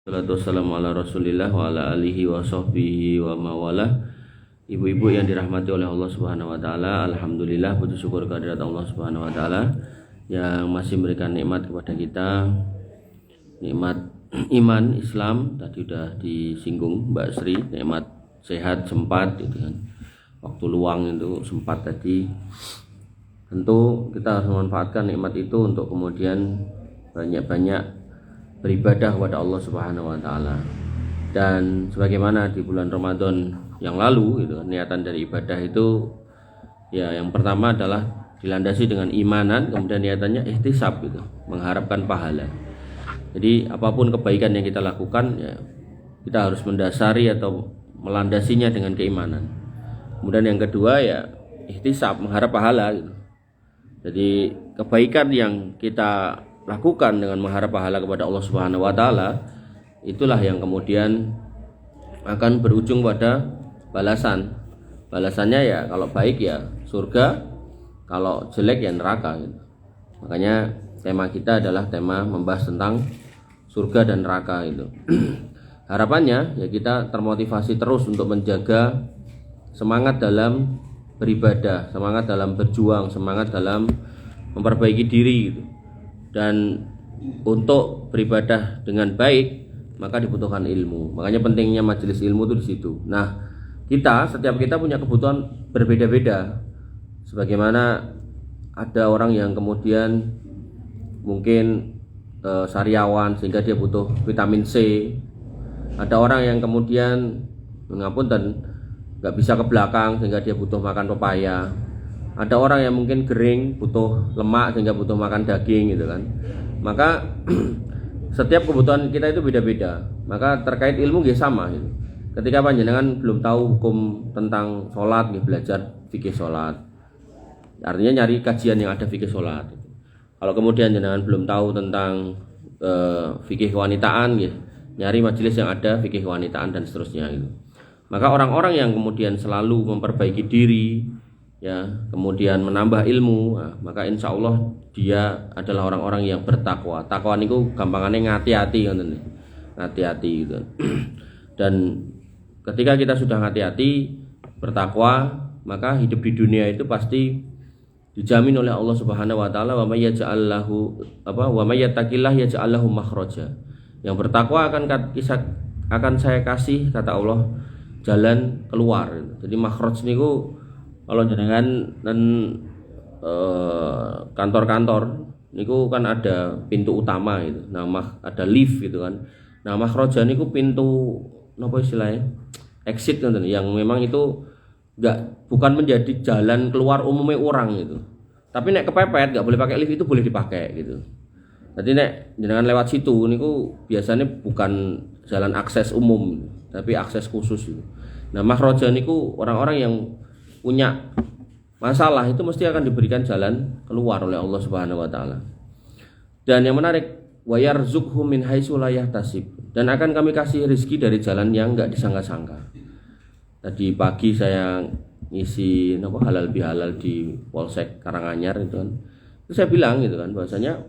Salatu wassalamu ala rasulillah wa ala alihi wa sahbihi wa mawalah. Ibu-ibu yang dirahmati oleh Allah subhanahu wa ta'ala, alhamdulillah, puji syukur kehadirat Allah subhanahu wa ta'ala yang masih memberikan nikmat kepada kita, nikmat iman, Islam. Tadi sudah disinggung Mbak Sri, nikmat sehat, sempat gitu kan, waktu luang itu sempat tadi. Tentu kita harus memanfaatkan nikmat itu untuk kemudian banyak-banyak beribadah kepada Allah Subhanahu wa taala. Dan sebagaimana di bulan Ramadan yang lalu gitu, niatan dari ibadah itu ya yang pertama adalah dilandasi dengan imanan, kemudian niatannya ihtisab gitu, mengharapkan pahala. Jadi apapun kebaikan yang kita lakukan ya kita harus mendasari atau melandasinya dengan keimanan. Kemudian yang kedua ya ihtisab, mengharap pahala gitu. Jadi kebaikan yang kita lakukan dengan mengharap pahala kepada Allah Subhanahu wa taala, itulah yang kemudian akan berujung pada balasan. Balasannya ya kalau baik ya surga, kalau jelek ya neraka gitu. Makanya tema kita adalah tema membahas tentang surga dan neraka itu. Harapannya ya kita termotivasi terus untuk menjaga semangat dalam beribadah, semangat dalam berjuang, semangat dalam memperbaiki diri gitu. Dan untuk beribadah dengan baik maka dibutuhkan ilmu. Makanya pentingnya majelis ilmu itu di situ. Nah, setiap kita punya kebutuhan berbeda-beda. Sebagaimana ada orang yang kemudian mungkin sariawan sehingga dia butuh vitamin C. Ada orang yang kemudian mengapunten nggak bisa ke belakang sehingga dia butuh makan pepaya. Ada orang yang mungkin kering, butuh lemak sehingga butuh makan daging gitu kan. Maka setiap kebutuhan kita itu beda-beda. Maka terkait ilmu ya sama gitu. Ketika panjenengan belum tahu hukum tentang sholat, ya belajar fikih sholat. Artinya nyari kajian yang ada fikih sholat. Kalau kemudian jenengan belum tahu tentang fikih kewanitaan, ya nyari majelis yang ada fikih kewanitaan dan seterusnya gitu. Maka orang-orang yang kemudian selalu memperbaiki diri, ya kemudian menambah ilmu, nah, maka insya Allah dia adalah orang-orang yang bertakwa. Takwa niku gampangannya ngati-hati kan, ngati-hati gitu. Dan ketika kita sudah ngati-hati bertakwa, maka hidup di dunia itu pasti dijamin oleh Allah Subhanahu wa taala, wa may yattaqillah yaj'al lahu makhraja. Yang bertakwa akan saya kasih, kata Allah, jalan keluar. Jadi makhraj niku kalau jenengan dan kantor-kantor niku kan ada pintu utama itu, nah ada lift gitu kan. Nah makhraja niku pintu napa istilahnya exit kan, yang memang itu bukan menjadi jalan keluar umumnya orang gitu. Tapi nek kepepet nggak boleh pakai lift, itu boleh dipakai gitu. Jadi nek jenengan lewat situ niku biasanya bukan jalan akses umum tapi akses khusus gitu. Nah makhraja niku orang-orang yang punya masalah itu mesti akan diberikan jalan keluar oleh Allah Subhanahu wa taala. Dan yang menarik, wa yarzuqhu min haitsu la yahtasib, dan akan kami kasih rezeki dari jalan yang enggak disangka-sangka. Tadi pagi saya ngisi halal bihalal di Polsek Karanganyar itu kan. Itu saya bilang gitu kan, bahwasanya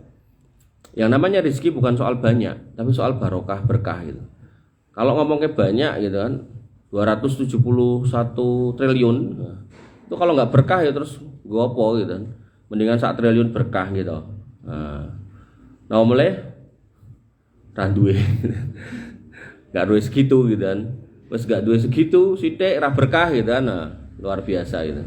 yang namanya rezeki bukan soal banyak, tapi soal barokah, berkah gitu. Kalau ngomongnya banyak gitu kan, 271 triliun, itu kalau nggak berkah ya terus gopo gitu kan. Mendingan 1 triliun berkah gitu. Nah mulai randuwe nggak duwe segitu gitu kan. Terus nggak duwe segitu sithik ra berkah gitu kan. Nah, luar biasa gitu.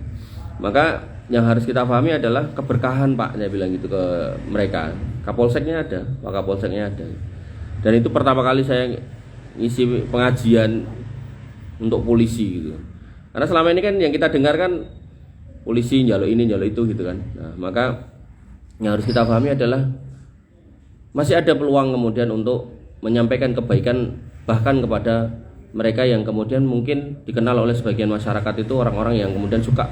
Maka yang harus kita pahami adalah keberkahan, Pak, saya bilang gitu ke mereka. Kapolseknya ada, Pak Kapolseknya ada. Dan itu pertama kali saya ngisi pengajian untuk polisi gitu. Karena selama ini kan yang kita dengar kan polisi njaluk ini njaluk itu gitu kan. Nah, maka yang harus kita pahami adalah masih ada peluang kemudian untuk menyampaikan kebaikan bahkan kepada mereka yang kemudian mungkin dikenal oleh sebagian masyarakat itu orang-orang yang kemudian suka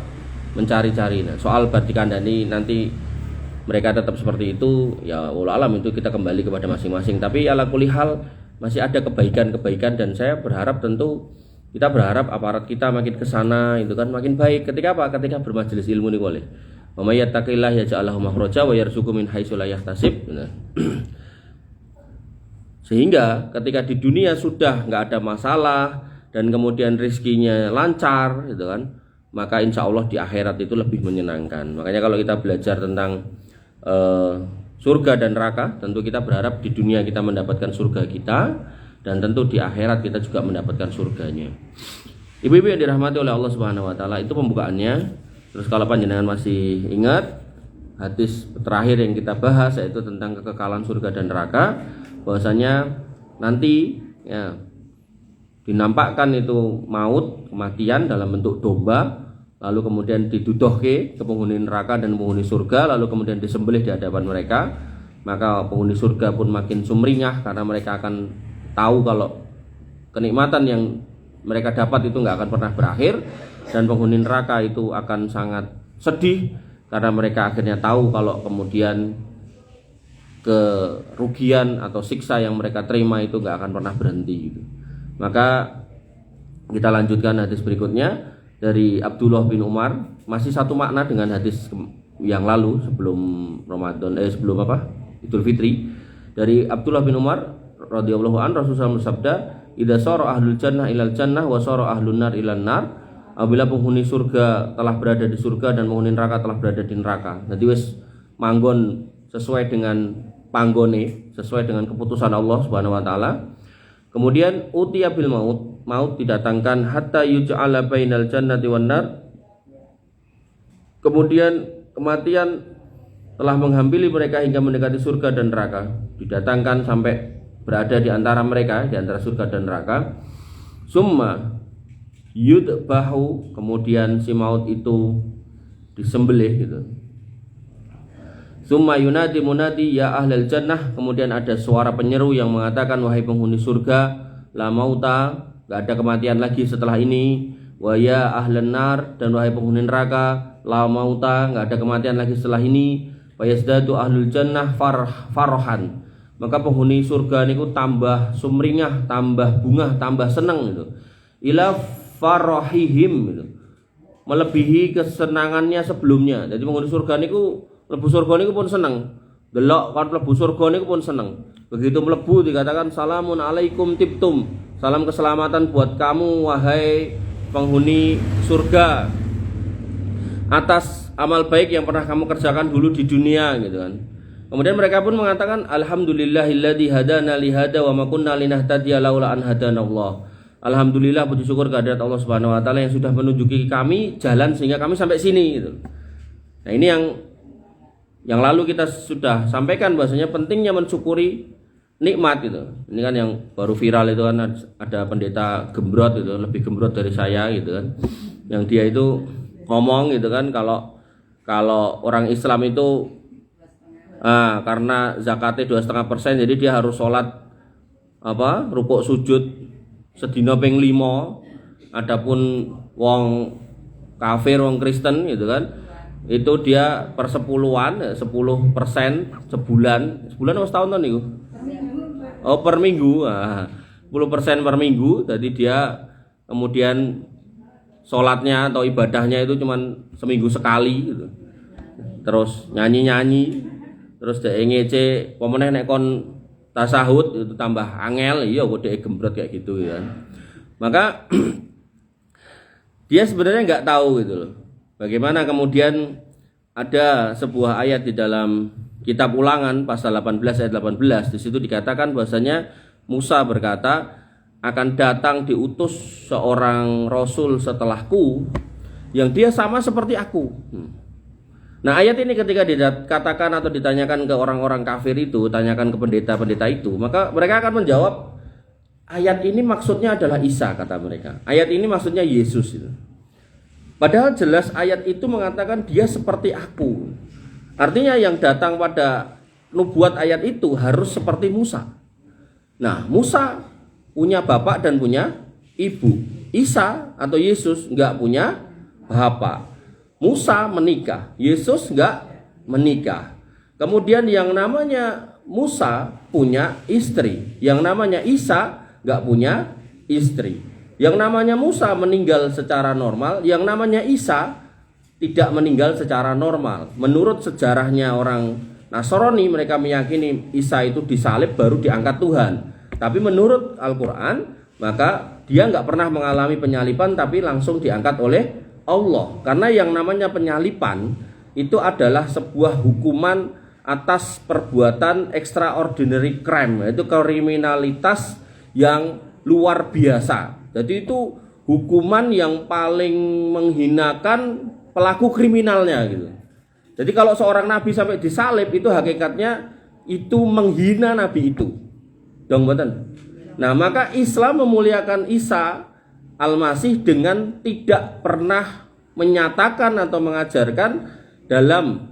mencari-cari. Nah, soal berdikandani nanti mereka tetap seperti itu ya wallahu alam, itu kita kembali kepada masing-masing. Tapi ala kulli hal masih ada kebaikan-kebaikan, dan saya berharap tentu kita berharap aparat kita makin kesana itu kan makin baik. Ketika apa? Ketika bermajelis ilmu nih boleh. Wa may yattaqillah yaj'al lahu makhraja wa yarzuqhu min haitsu la yahtasib. Sehingga ketika di dunia sudah nggak ada masalah dan kemudian rezekinya lancar gitu kan, maka insya Allah di akhirat itu lebih menyenangkan. Makanya kalau kita belajar tentang surga dan neraka, tentu kita berharap di dunia kita mendapatkan surga kita, dan tentu di akhirat kita juga mendapatkan surganya. Ibu-ibu yang dirahmati oleh Allah Subhanahu wa taala, itu pembukaannya. Terus kalau panjenengan masih ingat hadis terakhir yang kita bahas, yaitu tentang kekekalan surga dan neraka, bahwasanya nanti ya dinampakkan itu maut, kematian dalam bentuk domba, lalu kemudian didudohke ke penghuni neraka dan penghuni surga, lalu kemudian disembelih di hadapan mereka. Maka penghuni surga pun makin sumringah karena mereka akan tahu kalau kenikmatan yang mereka dapat itu nggak akan pernah berakhir, dan penghuni neraka itu akan sangat sedih karena mereka akhirnya tahu kalau kemudian kerugian atau siksa yang mereka terima itu nggak akan pernah berhenti gitu. Maka kita lanjutkan hadis berikutnya dari Abdullah bin Umar, masih satu makna dengan hadis yang lalu sebelum Ramadan, sebelum Idul Fitri. Dari Abdullah bin Umar radhiyallahu an, Rasulullah bersabda, "Idza sara ahlul jannah ilal jannah wa sara ahlun nar ilan nar." Apabila penghuni surga telah berada di surga dan penghuni neraka telah berada di neraka. Jadi wis manggon sesuai dengan panggone, sesuai dengan keputusan Allah Subhanahu wa taala. Kemudian utiya bil maut didatangkan hatta yuj'ala bainal jannati wan nar. Kemudian kematian telah menghampiri mereka hingga mendekati surga dan neraka, didatangkan sampai berada di antara mereka, di antara surga dan neraka. Summa yudbahu, kemudian si maut itu disembelih gitu. Summa yunadi munadi ya ahlal jannah, kemudian ada suara penyeru yang mengatakan, wahai penghuni surga, la mauta, gak ada kematian lagi setelah ini. Wa ya ahlan nar, dan wahai penghuni neraka, la mauta, gak ada kematian lagi setelah ini. Wa yazdadu ahlul jannah farhan, maka penghuni surga niku tambah sumringah, tambah bungah, tambah seneng gitu. Ila farahihim gitu, melebihi kesenangannya sebelumnya. Jadi penghuni surga niku mlebu surga niku pun seneng. Delok kan mlebu surga niku pun seneng. Begitu mlebu dikatakan salamun alaikum tibtum. Salam keselamatan buat kamu wahai penghuni surga, atas amal baik yang pernah kamu kerjakan dulu di dunia gitu kan. Kemudian mereka pun mengatakan alhamdulillahilladzi hadana li hada wa ma kunna linahtadiya laula an hadanallah. Alhamdulillah, puji syukur kehadirat Allah Subhanahu wa taala yang sudah menunjuki kami jalan sehingga kami sampai sini gitu. Nah, ini yang lalu kita sudah sampaikan bahwasanya pentingnya mensyukuri nikmat gitu. Ini kan yang baru viral itu kan, ada pendeta gembrot itu, lebih gembrot dari saya gitu kan. Yang dia itu ngomong gitu kan, kalau orang Islam itu karena zakatnya 2,5%, jadi dia harus sholat rukuk sujud sedina ping 5. Adapun wong kafir, wong Kristen gitu kan, itu dia per 10% sebulan atau setahun tuh niku. Oh, per minggu. 10% per minggu. Jadi dia kemudian sholatnya atau ibadahnya itu cuman seminggu sekali gitu. Terus nyanyi-nyanyi, terus dhek ngece pemeneh nek kon tasahud itu tambah angel, iya kok dhek gembrot kayak gitu ya. Maka dia sebenarnya nggak tahu gitu loh. Bagaimana kemudian ada sebuah ayat di dalam kitab Ulangan pasal 18 ayat 18, di situ dikatakan bahwasanya Musa berkata, akan datang diutus seorang rasul setelahku yang dia sama seperti aku. Nah, ayat ini ketika dikatakan atau ditanyakan ke orang-orang kafir itu, tanyakan ke pendeta-pendeta itu, maka mereka akan menjawab, ayat ini maksudnya adalah Isa, kata mereka. Ayat ini maksudnya Yesus itu. Padahal jelas ayat itu mengatakan dia seperti aku. Artinya yang datang pada nubuat ayat itu harus seperti Musa. Nah, Musa punya bapak dan punya ibu. Isa atau Yesus enggak punya bapak. Musa menikah, Yesus enggak menikah. Kemudian yang namanya Musa punya istri, yang namanya Isa enggak punya istri. Yang namanya Musa meninggal secara normal, yang namanya Isa tidak meninggal secara normal. Menurut sejarahnya orang Nasrani, mereka meyakini Isa itu disalib baru diangkat Tuhan. Tapi menurut Al-Quran, maka dia nggak pernah mengalami penyaliban, tapi langsung diangkat oleh Allah. Karena yang namanya penyaliban itu adalah sebuah hukuman atas perbuatan extraordinary crime, yaitu kriminalitas yang luar biasa. Jadi itu hukuman yang paling menghinakan pelaku kriminalnya gitu. Jadi kalau seorang nabi sampai disalib, itu hakikatnya itu menghina nabi itu. Dong mboten. Nah, maka Islam memuliakan Isa Al-Masih dengan tidak pernah menyatakan atau mengajarkan dalam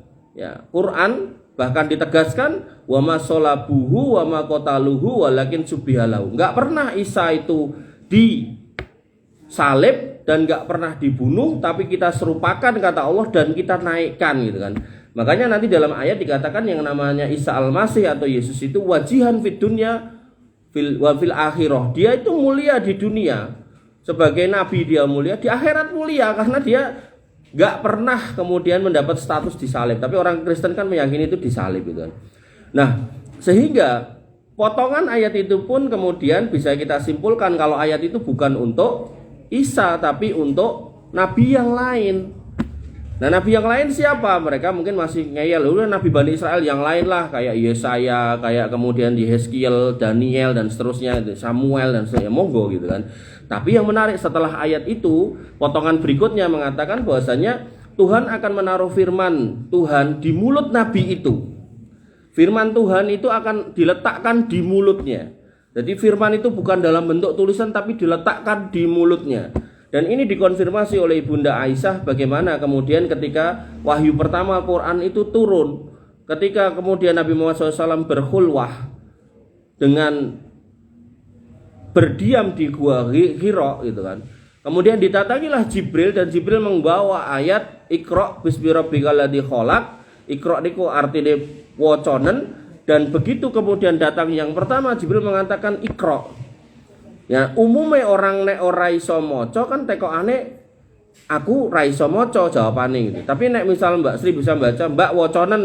Quran, bahkan ditegaskan wa ma sholabuhu wa ma qataluhu walakin subbihalahu. Enggak pernah Isa itu disalib dan enggak pernah dibunuh, tapi kita serupakan kata Allah dan kita naikkan gitu kan. Makanya nanti dalam ayat dikatakan yang namanya Isa Al-Masih atau Yesus itu wajihan fid dunya wa fil akhirah. Dia itu mulia di dunia sebagai nabi, dia mulia, di akhirat mulia karena dia gak pernah kemudian mendapat status disalib. Tapi orang Kristen kan meyakini itu disalib gitu kan. Nah, sehingga potongan ayat itu pun kemudian bisa kita simpulkan kalau ayat itu bukan untuk Isa tapi untuk nabi yang lain. Nah, nabi yang lain siapa? Mereka mungkin masih ngeyel, udah nabi Bani Israel yang lain lah, kayak Yesaya, kayak kemudian Yehezkiel, Daniel dan seterusnya, Samuel dan seterusnya, monggo gitu kan. Tapi yang menarik setelah ayat itu, potongan berikutnya mengatakan bahwasanya Tuhan akan menaruh firman Tuhan di mulut nabi itu. Firman Tuhan itu akan diletakkan di mulutnya. Jadi firman itu bukan dalam bentuk tulisan tapi diletakkan di mulutnya. Dan ini dikonfirmasi oleh Ibunda Aisyah bagaimana kemudian ketika wahyu pertama Quran itu turun. Ketika kemudian Nabi Muhammad SAW berkhulwah dengan berdiam di gua Hira gitu kan. Kemudian didatangilah Jibril dan Jibril membawa ayat Iqra bismi rabbikal ladzi khalaq. Iqra niku artine waconen, dan begitu kemudian datang yang pertama Jibril mengatakan Iqra. Ya, umumnya orang nek ora iso maca kan tekokane aku ra iso maca jawabane gitu. Tapi nek misal Mbak Sri bisa baca Mbak waconen,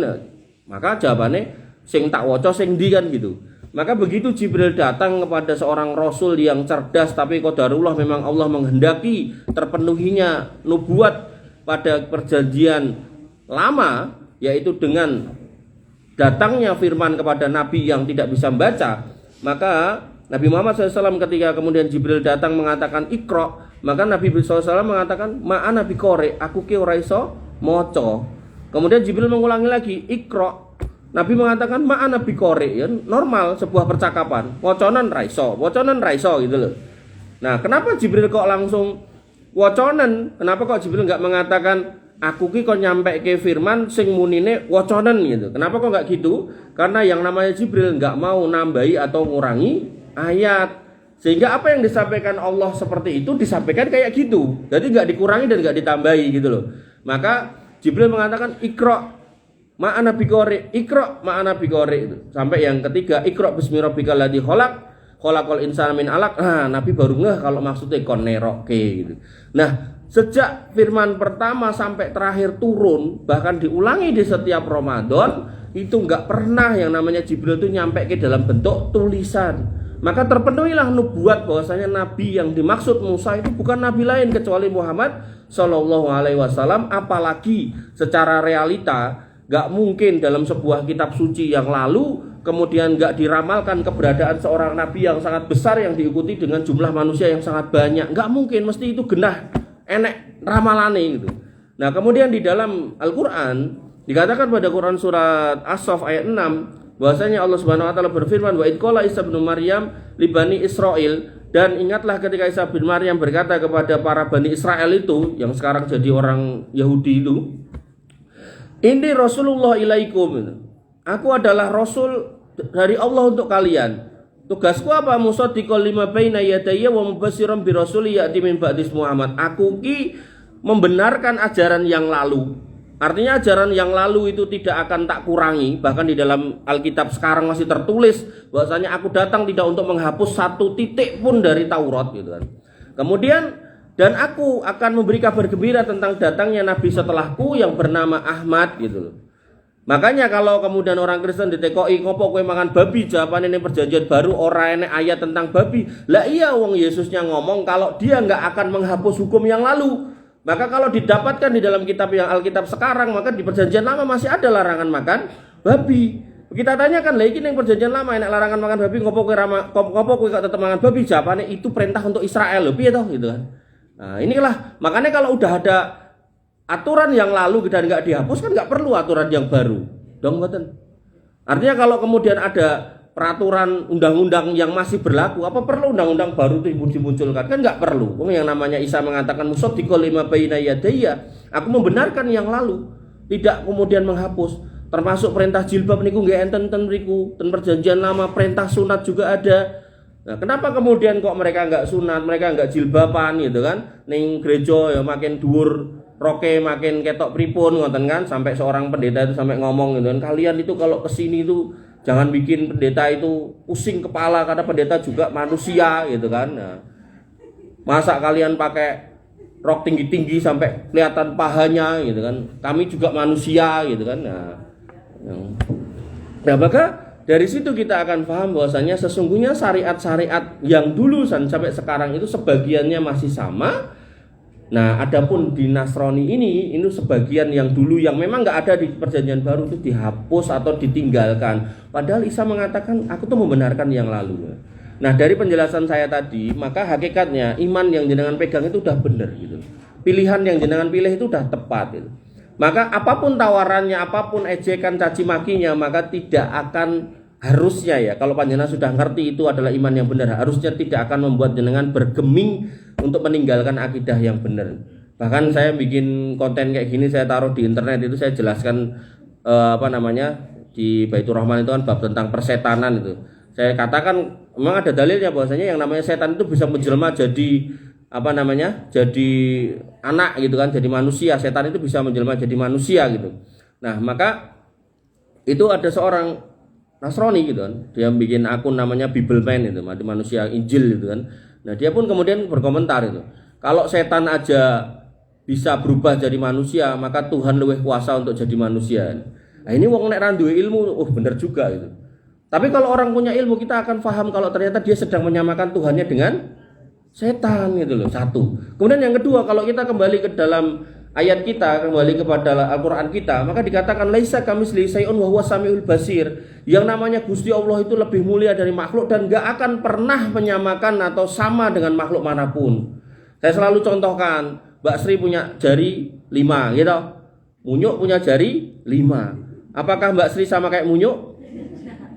maka jawabannya sing tak waca sing ndi kan gitu. Maka begitu Jibril datang kepada seorang rasul yang cerdas, tapi qadarullah memang Allah menghendaki terpenuhinya nubuat pada perjanjian lama, yaitu dengan datangnya firman kepada nabi yang tidak bisa membaca. Maka Nabi Muhammad SAW ketika kemudian Jibril datang mengatakan Iqra, maka Nabi SAW mengatakan ma'ana biqori, aku ki ora iso maca. Kemudian Jibril mengulangi lagi Iqra, Nabi mengatakan ma'ana biqori, ya normal sebuah percakapan, waconan raiso gitu loh. Nah, kenapa Jibril kok langsung waconan? Kenapa kok Jibril enggak mengatakan aku ki kok nyampe ke firman sing munine waconan gitu? Kenapa kok enggak gitu? Karena yang namanya Jibril enggak mau nambahi atau ngurangi ayat, sehingga apa yang disampaikan Allah seperti itu disampaikan kayak gitu, jadi nggak dikurangi dan nggak ditambahi gitu loh. Maka Jibril mengatakan Iqra ma'ana biqori, Iqra ma'ana biqori itu. Sampai yang ketiga Iqra bismi rabbikal ladzi khalaq, khalaqal insana min 'alaq. Nabi baru ngeh kalau maksudnya kon neroke gitu. Nah, sejak firman pertama sampai terakhir turun, bahkan diulangi di setiap Ramadan, itu nggak pernah yang namanya Jibril itu nyampe ke dalam bentuk tulisan. Maka terpenuhilah nubuat bahwasanya nabi yang dimaksud Musa itu bukan nabi lain kecuali Muhammad Shallallahu Alaihi Wasallam. Apalagi secara realita gak mungkin dalam sebuah kitab suci yang lalu kemudian gak diramalkan keberadaan seorang nabi yang sangat besar yang diikuti dengan jumlah manusia yang sangat banyak. Gak mungkin, mesti itu genah enek ramalane gitu. Nah, kemudian di dalam Al-Quran dikatakan pada Quran surat As-Saff ayat 6 bahwasanya Allah Subhanahu wa taala berfirman wa id qala Isa bin Maryam li bani Israil, dan ingatlah ketika Isa bin Maryam berkata kepada para Bani Israel itu yang sekarang jadi orang Yahudi itu, ini Rasulullah ilaikum, aku adalah Rasul dari Allah untuk kalian. Tugasku apa? Musaddiqal lima baina yadayya wa mubasyiran bi rasuli ya'ti min ba'di Muhammad. Aku ki membenarkan ajaran yang lalu. Artinya ajaran yang lalu itu tidak akan tak kurangi. Bahkan di dalam Alkitab sekarang masih tertulis bahwasanya aku datang tidak untuk menghapus satu titik pun dari Taurat gitu kan. Kemudian dan aku akan memberi kabar gembira tentang datangnya nabi setelahku yang bernama Ahmad gitu loh. Makanya kalau kemudian orang Kristen ditekoi ngopo kowe mangan babi, jawabannya ini perjanjian baru ora enek ayat tentang babi. Lah iya wong Yesusnya ngomong kalau dia nggak akan menghapus hukum yang lalu. Maka kalau didapatkan di dalam kitab yang Alkitab sekarang, maka di perjanjian lama masih ada larangan makan babi. Kita tanyakan lah iki ning perjanjian lama enek larangan makan babi, ngopo kowe kok tetep mangan babi? Jawabannya itu perintah untuk Israel lho, piye toh gitu kan. Nah, inilah makanya kalau udah ada aturan yang lalu dan nggak dihapus kan nggak perlu aturan yang baru dong mboten. Artinya kalau kemudian ada peraturan undang-undang yang masih berlaku, apa perlu undang-undang baru itu dimunculkan? Kan nggak perlu. Yang namanya Isa mengatakan musaddiqal lima baina yadayya, aku membenarkan yang lalu, tidak kemudian menghapus. Termasuk perintah jilbab niku nggih enten mriku, ten perjanjian lama perintah sunat juga ada. Nah, kenapa kemudian kok mereka nggak sunat, mereka nggak jilbaban gitu kan? Ning gereja ya makin dhuwur roke makin ketok pripun ngoten kan, sampai seorang pendeta itu sampai ngomong gitu kan, kalian itu kalau kesini itu jangan bikin pendeta itu pusing kepala karena pendeta juga manusia gitu kan. Nah, masa kalian pakai rok tinggi-tinggi sampai kelihatan pahanya gitu kan, kami juga manusia gitu kan. Nah maka dari situ kita akan paham bahwasanya sesungguhnya syariat-syariat yang dulu sampai sekarang itu sebagiannya masih sama. Nah, adapun di Nasrani ini sebagian yang dulu yang memang nggak ada di perjanjian baru itu dihapus atau ditinggalkan. Padahal Isa mengatakan aku tuh membenarkan yang lalu. Nah, dari penjelasan saya tadi, maka hakikatnya iman yang jenengan pegang itu udah benar gitu. Pilihan yang jenengan pilih itu udah tepat gitu. Maka apapun tawarannya, apapun ejekan caci makinya, maka tidak akan harusnya ya, kalau panjenengan sudah ngerti itu adalah iman yang benar, harusnya tidak akan membuat jenengan bergeming untuk meninggalkan akidah yang benar. Bahkan saya bikin konten kayak gini, saya taruh di internet itu, saya jelaskan di Baitur Rahman itu kan bab tentang persetanan itu. Saya katakan memang ada dalilnya bahwasanya yang namanya setan itu bisa menjelma jadi jadi anak gitu kan, jadi manusia. Setan itu bisa menjelma jadi manusia gitu. Nah, maka itu ada seorang Nasrani gitu kan, dia bikin akun namanya Bibleman itu, manusia Injil gitu kan. Nah, dia pun kemudian berkomentar itu, kalau setan aja bisa berubah jadi manusia, maka Tuhan lebih kuasa untuk jadi manusia. Nah, ini wong nek ra duwe ilmu, bener juga gitu. Tapi kalau orang punya ilmu, kita akan paham kalau ternyata dia sedang menyamakan Tuhannya dengan setan gitu loh, satu. Kemudian yang kedua, kalau kita kembali ke dalam ayat kita, kembali kepada Al-Quran kita, maka dikatakan laisa kamitslihi syai'un wa huwas samiul basir. Yang namanya Gusti Allah itu lebih mulia dari makhluk dan gak akan pernah menyamakan atau sama dengan makhluk manapun. Saya selalu contohkan, Mbak Sri punya jari 5 gitu, Munyuk punya jari 5. Apakah Mbak Sri sama kayak Munyuk?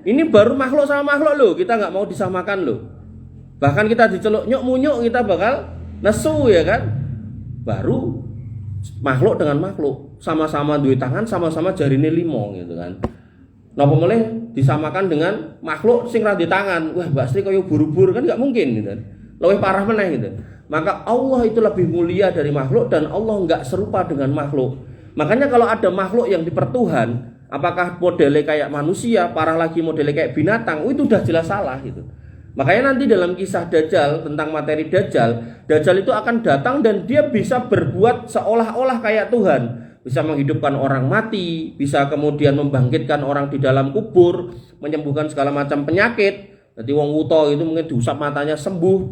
Ini baru makhluk sama makhluk loh, kita gak mau disamakan loh. Bahkan kita diceluk nyuk munyuk, kita bakal nesu ya kan. Baru makhluk dengan makhluk sama-sama duwe tangan, sama-sama jarine 5 gitu kan. Napa meneh disamakan dengan makhluk sing ra di tangan. Wah, Mbak Sri kaya buru-buru kan enggak mungkin gitu. Lebih parah meneh gitu. Maka Allah itu lebih mulia dari makhluk dan Allah enggak serupa dengan makhluk. Makanya kalau ada makhluk yang dipertuhan, apakah modelnya kayak manusia, parah lagi modelnya kayak binatang, itu udah jelas salah gitu. Makanya nanti dalam kisah Dajjal, tentang materi Dajjal, Dajjal itu akan datang dan dia bisa berbuat seolah-olah kayak Tuhan. Bisa menghidupkan orang mati, bisa kemudian membangkitkan orang di dalam kubur, menyembuhkan segala macam penyakit. Jadi wong wuto itu mungkin diusap matanya sembuh.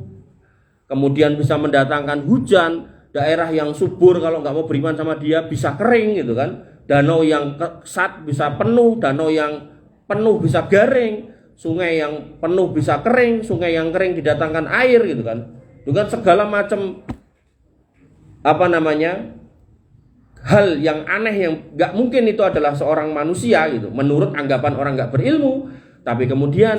Kemudian bisa mendatangkan hujan, daerah yang subur kalau nggak mau beriman sama dia bisa kering gitu kan. Danau yang kesat bisa penuh, danau yang penuh bisa garing. Sungai yang penuh bisa kering, sungai yang kering didatangkan air gitu kan. Dengan segala macam hal yang aneh yang gak mungkin itu adalah seorang manusia gitu, menurut anggapan orang gak berilmu. Tapi kemudian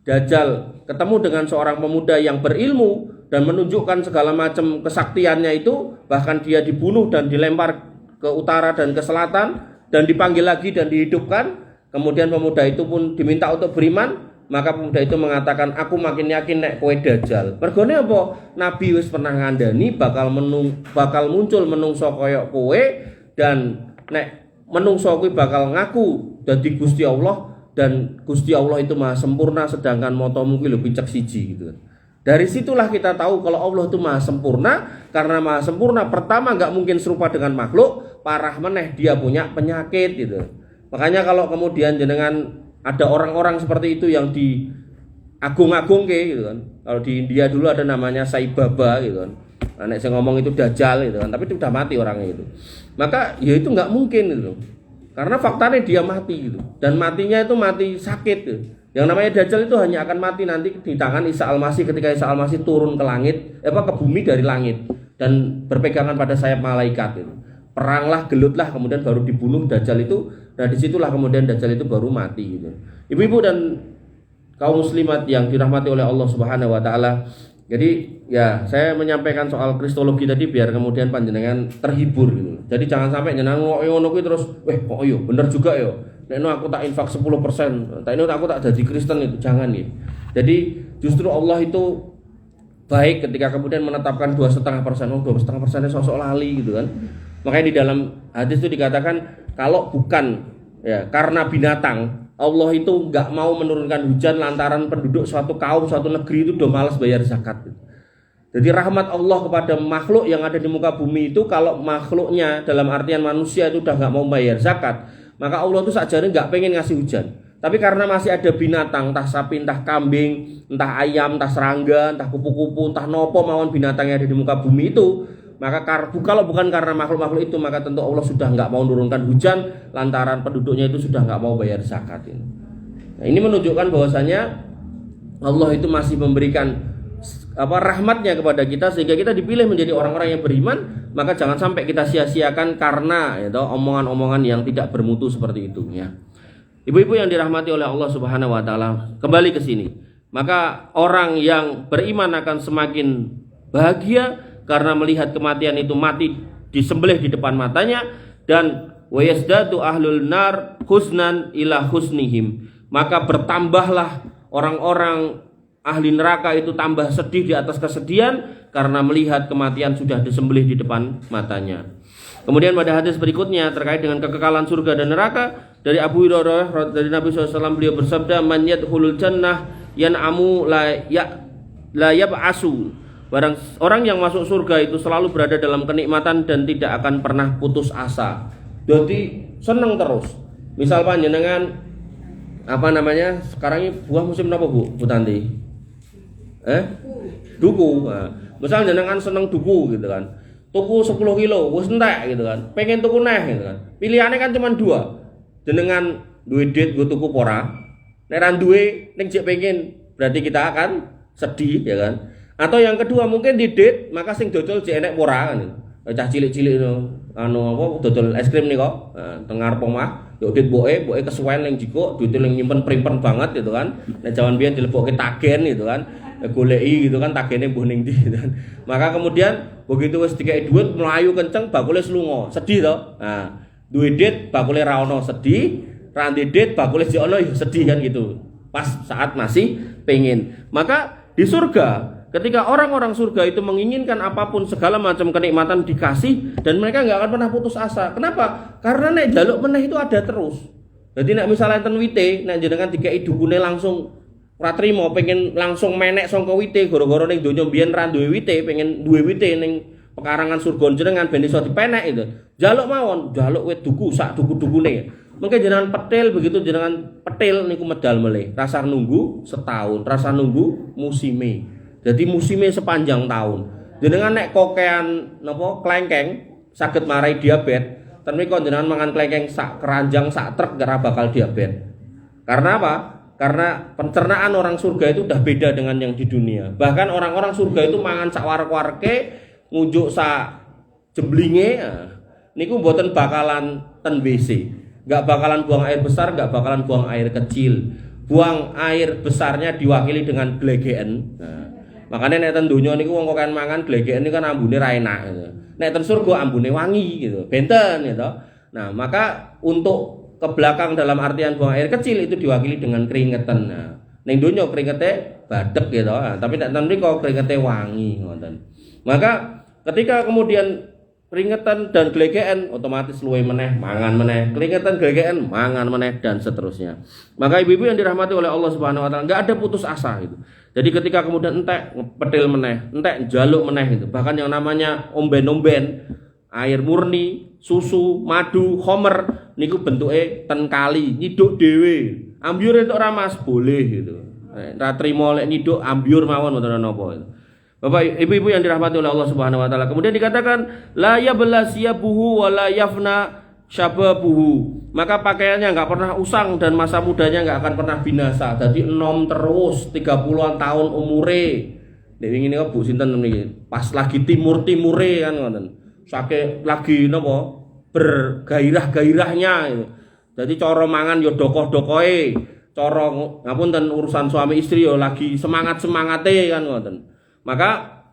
Dajjal ketemu dengan seorang pemuda yang berilmu dan menunjukkan segala macam kesaktiannya itu, bahkan dia dibunuh dan dilempar ke utara dan ke selatan dan dipanggil lagi dan dihidupkan. Kemudian pemuda itu pun diminta untuk beriman, maka pemuda itu mengatakan, aku makin yakin nek kowe Dajjal. Mergone apa? Nabi wis pernah ngandani bakal muncul menungso kaya kowe, dan nek menungso kuwi bakal ngaku dadi Gusti Allah, dan Gusti Allah itu maha sempurna sedangkan motomu kuwi lho picek siji gitu. Dari situlah kita tahu kalau Allah itu maha sempurna. Karena maha sempurna, pertama gak mungkin serupa dengan makhluk, parah meneh dia punya penyakit gitu. Makanya kalau kemudian jenengan ada orang-orang seperti itu yang diagung-agung gitu kan. Kalau di India dulu ada namanya Sai Baba gitu kan. Nek saya ngomong itu dajjal gitu kan, tapi itu udah mati orangnya itu. Maka ya itu nggak mungkin gitu. Karena faktanya dia mati gitu. Dan matinya itu mati sakit gitu. Yang namanya dajjal itu hanya akan mati nanti di tangan Isa Al-Masih ketika Isa Al-Masih turun ke langit, ke bumi dari langit dan berpegangan pada sayap malaikat gitu. Peranglah, gelutlah, kemudian baru dibunuh dajjal itu. Nah disitulah kemudian dajjal itu baru mati gitu. Ibu-ibu dan kaum muslimat yang dirahmati oleh Allah Subhanahu wa taala. Jadi ya saya menyampaikan soal kristologi tadi biar kemudian panjenengan terhibur gitu. Jadi jangan sampai jenengan ngono kuwi terus kok yo bener juga yo. Nek aku tak infak 10%, tak aku tak jadi Kristen itu jangan ya. Jadi justru Allah itu baik ketika kemudian menetapkan 2,5%, 2,5% sosok lali gitu kan. Makanya di dalam hadis itu dikatakan kalau bukan ya karena binatang Allah itu nggak mau menurunkan hujan lantaran penduduk suatu kaum, suatu negeri itu udah malas bayar zakat. Jadi rahmat Allah kepada makhluk yang ada di muka bumi itu kalau makhluknya dalam artian manusia itu udah nggak mau bayar zakat, maka Allah itu sakjane nggak pengen ngasih hujan. Tapi karena masih ada binatang, entah sapi, entah kambing, entah ayam, entah serangga, entah kupu-kupu, entah nopo mawon binatang yang ada di muka bumi itu, maka kalau bukan karena makhluk-makhluk itu, maka tentu Allah sudah nggak mau menurunkan hujan lantaran penduduknya itu sudah nggak mau bayar zakat ini. Nah, ini menunjukkan bahwasanya Allah itu masih memberikan rahmatnya kepada kita sehingga kita dipilih menjadi orang-orang yang beriman. Maka jangan sampai kita sia-siakan karena omongan-omongan yang tidak bermutu seperti itu ya. Ibu-ibu yang dirahmati oleh Allah Subhanahu wa taala, kembali ke sini. Maka orang yang beriman akan semakin bahagia karena melihat kematian itu mati disembelih di depan matanya, dan wa yazdadu ahlul nar husnan ila husnihim, maka bertambahlah orang-orang ahli neraka itu tambah sedih di atas kesedihan karena melihat kematian sudah disembelih di depan matanya. Kemudian pada hadis berikutnya terkait dengan kekekalan surga dan neraka, dari Abu Hurairah dari Nabi SAW, beliau bersabda, man yadkhulul jannah yan'amu la yab'asu. Barang orang yang masuk surga itu selalu berada dalam kenikmatan dan tidak akan pernah putus asa. Jadi seneng terus. Misal panjenengan sekarang ini buah musim apa Bu Tanti? Duku. Nah, misal jenengan seneng duku gitu kan. Tuku 10 kilo wis entek gitu kan. Pengen tuku neh gitu kan. Pilihannya kan cuma 2. Jenengan duwe duit nggo tuku pora. Nek ra duwe ning jek pengen, berarti kita akan sedih ya kan. Atau yang kedua mungkin didit, maka sing dodol jek enek pora kan. Cah cilik-cilik dodol es krim nih kok. Teng ngarep omah, yo dit boke kesuwen ning jiko, duit ning nyimpen primpen banget gitu kan. Nek jaman biyen dilebokke tagen gitu kan. Goleki gitu kan tagene mbuh ning ndi gitu kan. Maka kemudian begitu wis dikeki duit mlayu kenceng bakule slunga, sedih to. Nah, duwe dit bakule ra ono sedih, ra dit bakule jek ono ya sedih kan gitu. Pas saat masih pengen. Maka di surga ketika orang-orang surga itu menginginkan apapun segala macam kenikmatan dikasih dan mereka nggak akan pernah putus asa. Kenapa? Karena nek jaluk meneh itu ada terus. Jadi nek misalnya enten wite, nek jenengan dikeki dukune langsung ora trimo, pengen langsung menek sangka wite gara-gara ning donya mbiyen ra duwe wite, pengen duwe wite ning pekarangan surga jenengan ben iso dipenek itu. Jaluk mawon, jaluk wit duku sak duku-dukune. Mungkin jenengan petil, begitu jenengan petil niku medal melih. Rasa nunggu setahun, rasa nunggu musime. Jadi musimnya sepanjang tahun. Jenengan nek kokean klengkeng saged marai diabetes. Tapi kok jenengan mangan klengkeng sak keranjang sak truk ora bakal diabetes. Karena apa? Karena pencernaan orang surga itu udah beda dengan yang di dunia. Bahkan orang-orang surga itu mangan sak warek-wareke, ngunjuk sak jemblinge. Niku mboten bakalan ten WC. Enggak bakalan buang air besar, enggak bakalan buang air kecil. Buang air besarnya diwakili dengan glegeken. Nah, makanya nek ten donya niku wong kok kan mangan glegeken niku kan ambune ra enak gitu. Nek ten surga ambune wangi gitu. Benten gitu. Nah, maka untuk ke belakang dalam artian buang air kecil itu diwakili dengan keringetan. Nah, ning donya keringete badek gitu. Nah, tapi nek ten mriku keringete wangi ngoten. Maka ketika kemudian keringetan dan glegeken otomatis luwe meneh mangan meneh, keringetan glegeken mangan meneh dan seterusnya. Maka ibu-ibu yang dirahmati oleh Allah Subhanahu wa taala, enggak ada putus asa gitu. Jadi ketika kemudian entek petil meneh, entek jaluk meneh gitu. Bahkan yang namanya omben-omben air murni, susu, madu, khamr niku bentuke ten kali, nyiduk dhewe. Ambyur entuk ra Mas boleh gitu. Ra trimo lek nyiduk ambyur mawon mboten napa. Bapak Ibu yang dirahmati oleh Allah Subhanahu wa taala. Kemudian dikatakan la yablasiyabuhu wa la yafna syababuhu. Maka pakaiannya enggak pernah usang dan masa mudanya enggak akan pernah binasa. Jadi enom terus 30-an tahun umure. Nek wingi niku Bu sinten niki? Pas lagi timur-timure kan ngoten. Sake lagi napa? Bergairah-gairahnya gitu. Jadi cara mangan yo dokoh-dokohe, cara ngapunten urusan suami istri yo lagi semangat-semangate kan ngoten. Maka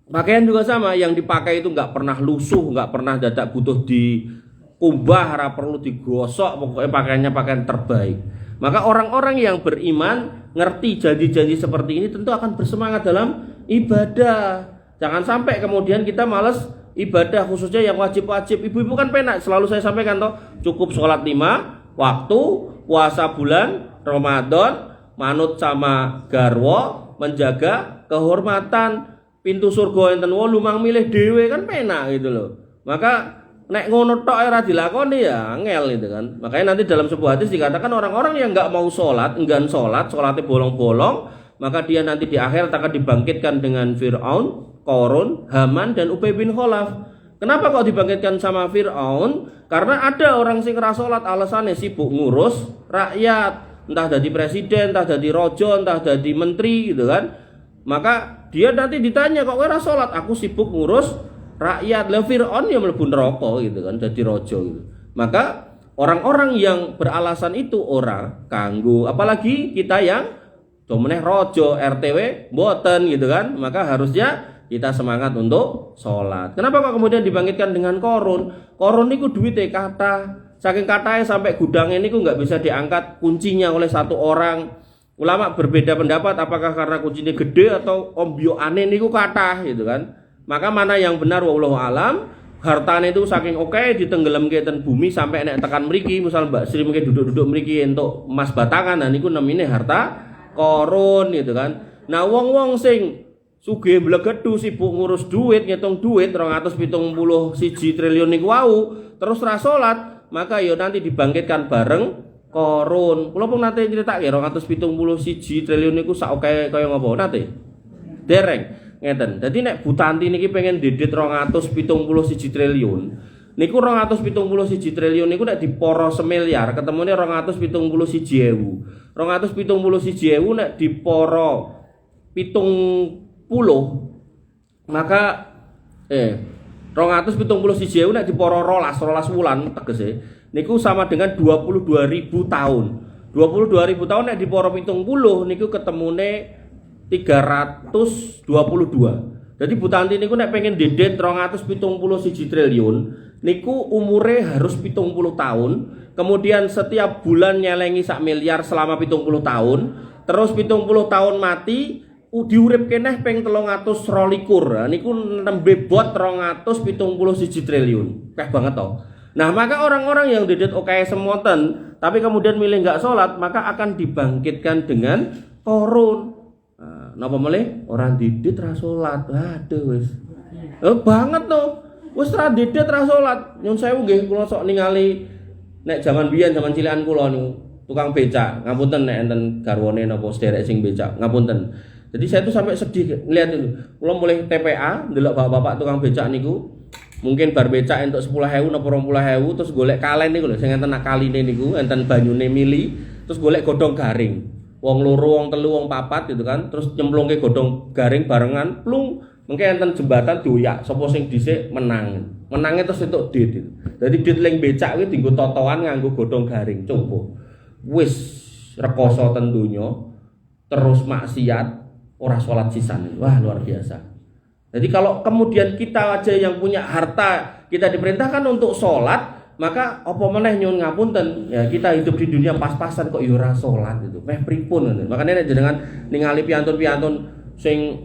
pakaian juga sama, yang dipakai itu enggak pernah lusuh, enggak pernah dadak butuh dikumbah, ora perlu digosok, pokoknya pakaiannya pakaian terbaik. Maka orang-orang yang beriman ngerti janji-janji seperti ini tentu akan bersemangat dalam ibadah. Jangan sampai kemudian kita malas ibadah, khususnya yang wajib-wajib. Ibu-ibu kan penak, selalu saya sampaikan toh, cukup sholat 5 waktu, puasa bulan Ramadan, manut sama garwa, menjaga kehormatan, pintu surga enten 8 mang milih dhewe kan penak gitu loh. Maka nek ngono tok ora dilakoni ya angel gitu kan. Makanya nanti dalam sebuah hadis dikatakan orang-orang yang enggak mau sholat, enggan sholat, sholatnya bolong-bolong, maka dia nanti di akhirat akan dibangkitkan dengan Fir'aun, Qarun, Haman dan Ubay bin Khalaf. Kenapa kok dibangkitkan sama Fir'aun? Karena ada orang sing ora salat alasannya sibuk ngurus rakyat, entah jadi presiden, entah jadi raja, entah jadi menteri gitu kan. Maka dia nanti ditanya, kok ora salat? Aku sibuk ngurus rakyat. Lah Fir'aun ya mlebu neraka gitu kan, jadi raja gitu. Maka orang-orang yang beralasan itu ora kanggo, apalagi kita yang domeneh raja RTW mboten gitu kan. Maka harusnya kita semangat untuk sholat. Kenapa kok kemudian dibangkitkan dengan Qarun? Qarun niku duwite kata, saking katanya sampai gudangnya niku nggak bisa diangkat kuncinya oleh satu orang. Ulama berbeda pendapat apakah karena kuncinya gede atau ombyoane niku kathah gitu kan. Maka mana yang benar wallahu alam. Hartane itu saking oke ditenggelamke ten bumi sampai nek tekan mriki, misal Mbak Sri mungkin duduk-duduk mriki entuk emas batangan, nah niku namine harta Qarun gitu kan. Nah wong-wong sing sugih blegedu sibuk ngurus duit, ngitung duit 271 triliun niku wau, terus ra salat, maka ya nanti dibangkitkan bareng Qarun. Kula pun nate critake 271 triliun niku sak oke kaya ngopo nate. Dereng ngeten. Dadi nek Bu Tanti niki pengen ndedit 271 triliun. Niku 271 triliun niku nek diporo semiliar ketemune 271.000. 271.000 nek diporo 70 maka 271.000 nek diporo 12 wulan tegese niku sama dengan 22.000 tahun. 22.000 tahun nek diporo 70 niku ketemune 322. Jadi Bu Tanti niku nek pengen dedet 271 triliun niku umure harus 70 tahun. Kemudian setiap bulan nyelengi 1 miliar selama 70 tahun. Terus 70 tahun mati diuripke neh ping 322. Niku nembe bot 271 triliun. Keh banget toh. Nah, maka orang-orang yang dedet oke semonten tapi kemudian milih enggak sholat, maka akan dibangkitkan dengan Qarun. Nah, napa melih orang dedet ra sholat. Aduh wis. Banget toh. Wis ra dedet ra sholat. Nyun sewu nggih kula sok ningali nek jaman biyen jaman cilikan kula niku tukang becak. Ngapunten nek enten garwane napa sederek sing becak. Ngapunten. Jadi saya tuh sampai sedih ngeliat itu. Kula mulai TPA ndelok bapak-bapak tukang becak niku. Mungkin bar becak entuk 10.000 napa 20.000 terus golek kalen niku lho sing enten kaline niku, enten banyune mili, terus golek godhong garing. Wong loro, wong telu, wong papat gitu kan. Terus nyemplungke godhong garing barengan, plung, mengke enten jembatan doyak, sapa sing dhisik menang. Menange terus entuk dit. Dadi dit ling becak kuwi dienggo totoan nganggo godhong garing, coba. Wis rekoso ten donya, terus maksiat ora sholat sisan. Wah luar biasa. Jadi kalau kemudian kita aja yang punya harta kita diperintahkan untuk sholat, maka apa meneh nyuwun ngapunten ya kita hidup di dunia pas-pasan kok ya ora sholat gitu. Meh pripun ngoten. Makanya nek jenengan ningali piantun-piantun sing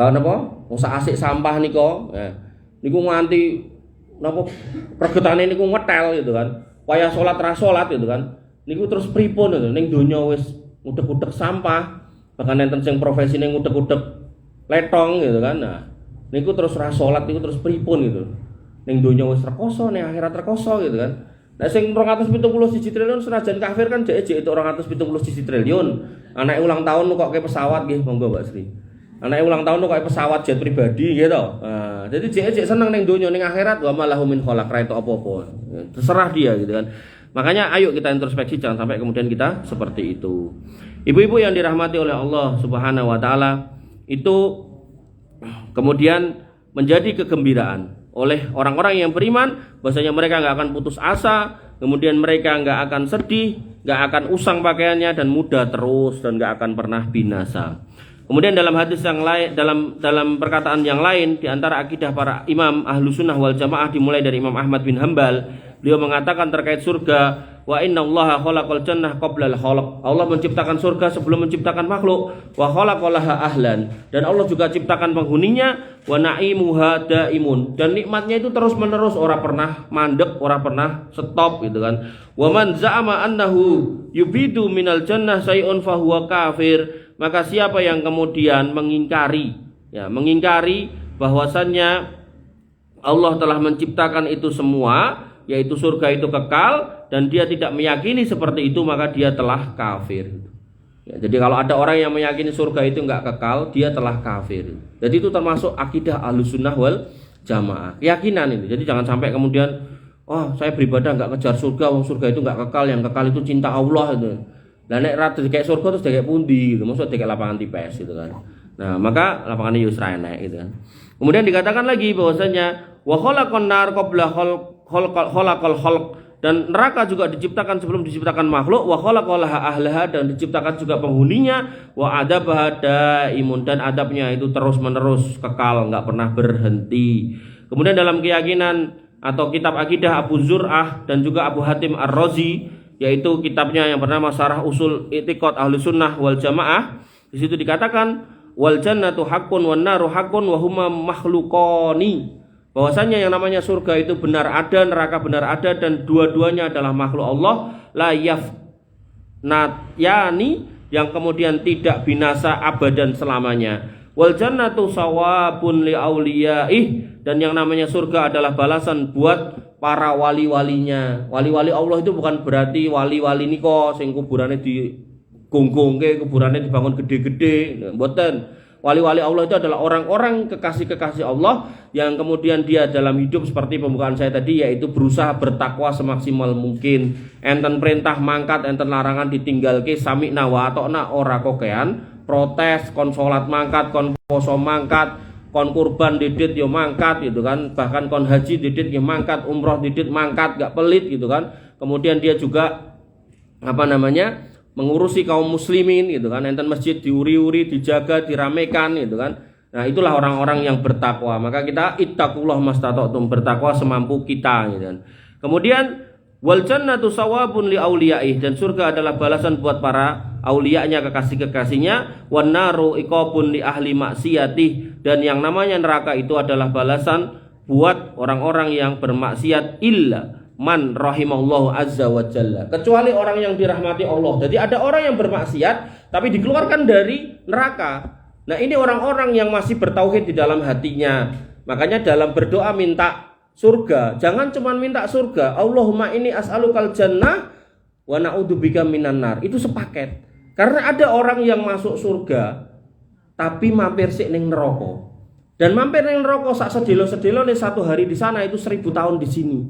napa usah asik sampah nika ya. Niku nganti napa pregetane niku ngetel gitu kan. Wayah sholat ra sholat gitu kan. Niku terus pripun gitu. Ning donya wis udek-udek sampah. Bahkan enten sing profesine ngudek-udek letong gitu kan. Nah, niku terus ra salat niku terus pripun gitu. ning donya wis rekoso, ning akhirat rekoso gitu kan. Nah sing 271 triliun senajan kafir kan jek itu 271 triliun. Anake ulang tahun kok kayak pesawat nggih, monggo Mbak Sri. Anake ulang tahun kok kayak pesawat jet pribadi gitu. Nah, jadi jek seneng ning donya ning akhirat wa malahu min khalaq ra itu apa-apa. Terserah dia gitu kan. Makanya ayo kita introspeksi, jangan sampai kemudian kita seperti itu. Ibu-ibu yang dirahmati oleh Allah Subhanahu wa taala, itu kemudian menjadi kegembiraan oleh orang-orang yang beriman, bahwasanya mereka enggak akan putus asa, kemudian mereka enggak akan sedih, enggak akan usang pakaiannya dan muda terus dan enggak akan pernah binasa. Kemudian dalam hadis yang lain, dalam perkataan yang lain, di antara akidah para imam Ahlussunnah wal Jamaah dimulai dari Imam Ahmad bin Hambal, beliau mengatakan terkait surga, wa innallaha khalaqal jannah qabla al-khalq. Allah menciptakan surga sebelum menciptakan makhluk, wa khalaqalaha ahlan, dan Allah juga ciptakan penghuninya, wa na'imuha daimun, dan nikmatnya itu terus-menerus, ora pernah mandek, ora pernah stop gitu kan. Wa man za'ama annahu yubidu minal jannah say'un fahuwa kafir. Maka siapa yang kemudian mengingkari bahwasannya Allah telah menciptakan itu semua, yaitu surga itu kekal, dan dia tidak meyakini seperti itu, maka dia telah kafir. Ya, jadi kalau ada orang yang meyakini surga itu enggak kekal, dia telah kafir. Jadi itu termasuk akidah Ahlussunnah wal Jamaah, keyakinan itu. Jadi jangan sampai kemudian, oh saya beribadah enggak kejar surga, surga itu enggak kekal, yang kekal itu cinta Allah itu. Lah nek ra kayak surga terus kayak pundi gitu, maksud kayak lapangan tipes gitu kan. Nah, maka lapangannya yo ora enek gitu kan. Kemudian dikatakan lagi bahwasanya wa khalaqan nar qabla khalaqal khalq, dan neraka juga diciptakan sebelum diciptakan makhluk, wa khalaqalaha ahlaha, dan diciptakan juga penghuninya, wa adabaha daimun, dan adabnya itu terus-menerus kekal, enggak pernah berhenti. Kemudian dalam keyakinan atau kitab akidah Abu Zur'ah dan juga Abu Hatim Ar-Razi, yaitu kitabnya yang bernama Syarah Usul I'tiqad Ahlussunnah wal Jamaah, di situ dikatakan wal jannatu haqqun wan naru haqqun wa huma makhluqani, bahwasanya yang namanya surga itu benar ada, neraka benar ada, dan dua-duanya adalah makhluk Allah, la yafnatiyani, yang kemudian tidak binasa abadan selamanya. Wal jannatu sawabun li auliyaih, dan yang namanya surga adalah balasan buat para wali-walinya. Wali-wali Allah itu bukan berarti wali-wali niko sing kuburane digonggongke, kuburane dibangun gede-gede, mboten. Wali-wali Allah itu adalah orang-orang kekasih-kekasih Allah yang kemudian dia dalam hidup seperti pembukaan saya tadi, yaitu berusaha bertakwa semaksimal mungkin. Enten perintah mangkat, enten larangan ditinggalke, sami'na wa ata'na, ora kokean protes, kon salat mangkat, kon poso mangkat, kon kurban didit yo mangkat gitu kan, bahkan kon haji didit yo mangkat, umroh didit mangkat, gak pelit gitu kan. Kemudian dia juga mengurusi kaum muslimin gitu kan, enten masjid diuri-uri, dijaga, diramekan gitu kan. Nah, itulah orang-orang yang bertakwa. Maka kita ittaqullah mastata'tum, bertakwa semampu kita gitu kan. Kemudian wal jannatu sawabun li auliyaih, dan surga adalah balasan buat para auliyanya, kekasih-kekasihnya. Wan naru iqabun li ahli maksiyatih, dan yang namanya neraka itu adalah balasan buat orang-orang yang bermaksiat, illa man rahimallahu azza wa jalla, kecuali orang yang dirahmati Allah. Jadi ada orang yang bermaksiat tapi dikeluarkan dari neraka. Nah, ini orang-orang yang masih bertauhid di dalam hatinya. Makanya dalam berdoa minta surga, jangan cuma minta surga, Allahumma inni as'alukal jannah wa na'udzubika minan nar. Itu sepaket. Karena ada orang yang masuk surga tapi mampir sik ning neraka. Dan mampir ning neraka sak sedelo-sedelone satu hari di sana itu 1000 tahun di sini.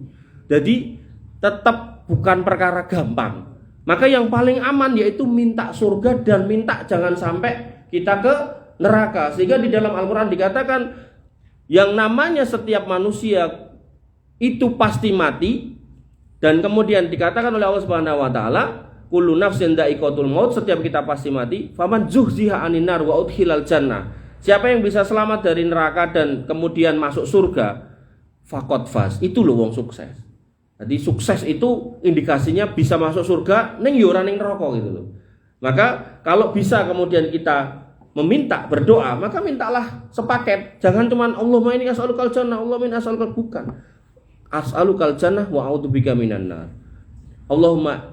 Jadi tetap bukan perkara gampang. Maka yang paling aman yaitu minta surga dan minta jangan sampai kita ke neraka. Sehingga di dalam Al-Qur'an dikatakan yang namanya setiap manusia itu pasti mati, dan kemudian dikatakan oleh Allah Subhanahu wa taala, kullu nafsin dha'iqatul maut, setiap kita pasti mati. Faman zuhziha 'anil nar wa udkhilal jannah, siapa yang bisa selamat dari neraka dan kemudian masuk surga, faqad faz, itu loh wong sukses. Jadi sukses itu indikasinya bisa masuk surga ning yo ora ning neraka gitu loh. Maka kalau bisa kemudian kita meminta, berdoa, maka mintalah sepaket. Jangan cuman Allahumma inni as'alukal jannah, Allahumma inni as'alukal, bukan. As'alukal jannah wa a'udzubika minan nar. Allahumma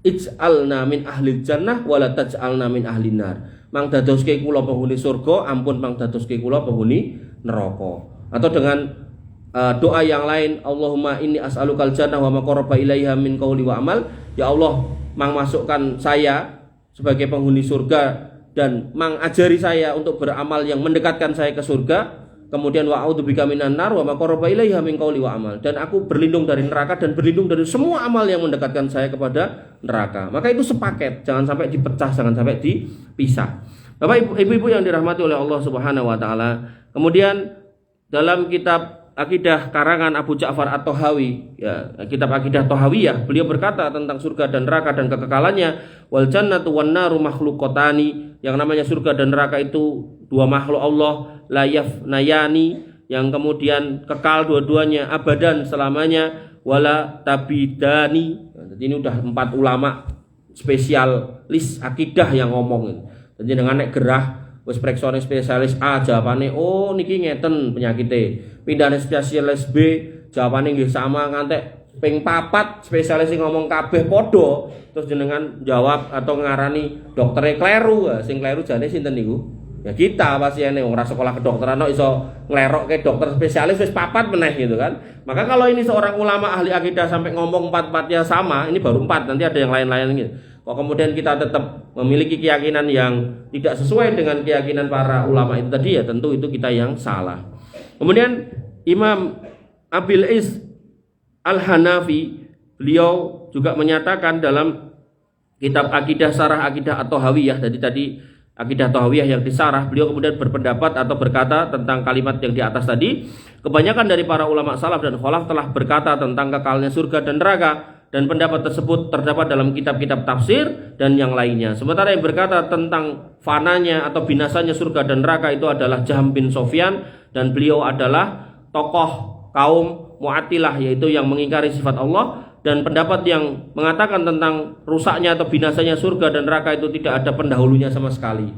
ij'alna min ahli jannah wa la taj'alna min ahli nar. Mang dadoske kula penghuni surga, ampun mang dadoske kula penghuni neraka. Atau dengan doa yang lain, Allahumma inni as'alukal jannah wa ma qaraba ilaiha min qauli wa amal. Ya Allah, Mang masukkan saya sebagai penghuni surga dan Mang ajari saya untuk beramal yang mendekatkan saya ke surga. Kemudian wa a'udzubika minan nar wa ma qaraba ilaiha min qauli wa amal. Dan aku berlindung dari neraka dan berlindung dari semua amal yang mendekatkan saya kepada neraka. Maka itu sepaket, jangan sampai dipecah, jangan sampai dipisah. Bapak Ibu yang dirahmati oleh Allah Subhanahu wa taala. Kemudian dalam kitab Akidah karangan Abu Ja'far At-Tahawi, ya, kitab Akidah Tahawiyah, beliau berkata tentang surga dan neraka dan kekekalannya, wal jannatu wan naru makhluqatani, yang namanya surga dan neraka itu dua makhluk Allah, la yafnayani, yang kemudian kekal dua-duanya abadan selamanya, wala tabidani. Jadi ini udah 4 ulama spesialis akidah yang ngomong. Jadi dengan nek gerah wis preksone spesialis A jawabane oh niki ngeten penyakite. Pindahane spesialis B jawabane nggih sama ngantek ping 4 spesialis sing ngomong kabeh padha terus jenengan jawab atau ngarani doktere kleru. Sing kleru jane sinten niku? Ya kita pasiene wong ora sekolah kedokteran kok iso nglerokke dokter spesialis wis 4 meneh gitu kan. Maka kalau ini seorang ulama ahli akidah sampai ngomong 4-4-nya sama, ini baru 4, nanti ada yang lain-lain gitu. Kok kemudian kita tetap memiliki keyakinan yang tidak sesuai dengan keyakinan para ulama itu tadi, ya tentu itu kita yang salah. Kemudian Imam Abil Is Al-Hanafi, beliau juga menyatakan dalam kitab Akidah Sarah Akidah At-Tahawiyah, tadi Akidah Tahawiyah yang disarah, beliau kemudian berpendapat atau berkata tentang kalimat yang di atas tadi. Kebanyakan dari para ulama salaf dan khalaf telah berkata tentang kekalnya surga dan neraka, dan pendapat tersebut terdapat dalam kitab-kitab tafsir dan yang lainnya. Sementara yang berkata tentang fananya atau binasanya surga dan neraka itu adalah Jahm bin Sofyan, dan beliau adalah tokoh kaum Mu'attilah, yaitu yang mengingkari sifat Allah. Dan pendapat yang mengatakan tentang rusaknya atau binasanya surga dan neraka itu tidak ada pendahulunya sama sekali.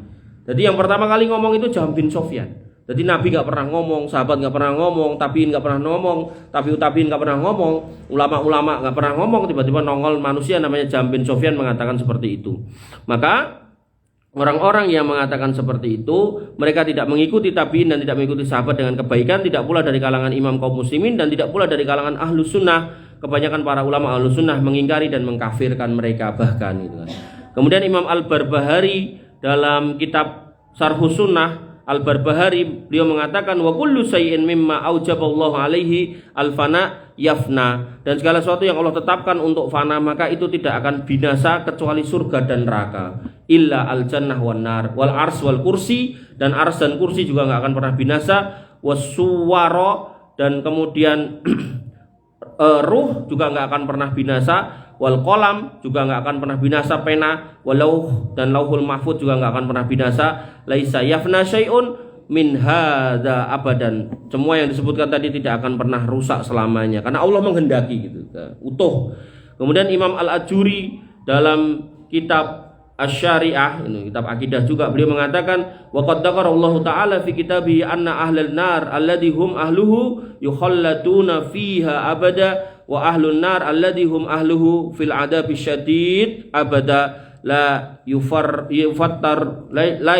Jadi yang pertama kali ngomong itu Jahm bin Sofyan. Jadi Nabi gak pernah ngomong, sahabat gak pernah ngomong, tabiin gak pernah ngomong, tabiin gak pernah ngomong, ulama-ulama gak pernah ngomong, tiba-tiba nongol manusia namanya Jahm bin Sofyan mengatakan seperti itu. Maka orang-orang yang mengatakan seperti itu, mereka tidak mengikuti tabiin dan tidak mengikuti sahabat dengan kebaikan, tidak pula dari kalangan imam kaum muslimin dan tidak pula dari kalangan ahlus sunnah. Kebanyakan para ulama ahlus sunnah mengingkari dan mengkafirkan mereka bahkan gitu kan. Kemudian Imam Al-Barbahari dalam kitab Syarhus Sunnah Al-Barbahari, beliau mengatakan wa kullu syai'in mimma aujaballahu alaihi al-fana yafna, dan segala sesuatu yang Allah tetapkan untuk fana maka itu tidak akan binasa kecuali surga dan neraka, illa al-jannah wan nar wal ars wal kursi, dan ars dan kursi juga enggak akan pernah binasa, wasuwara, dan kemudian ruh juga enggak akan pernah binasa, wal qalam juga enggak akan pernah binasa, pena, walau dan lauhul mahfuz juga enggak akan pernah binasa, laisa yafna syai'un min hadza abadan. Semua yang disebutkan tadi tidak akan pernah rusak selamanya karena Allah menghendaki gitu, utuh. Kemudian Imam Al-Ajuri dalam kitab Asy-Syari'ah, ini kitab akidah juga, beliau mengatakan wa qad dzakarallahu ta'ala fi kitabihi anna ahlal nar alladzi hum ahluhu yukhalladuna fiha abada wa ahlun nar alladzi hum ahluhu fil adabi syadid abada la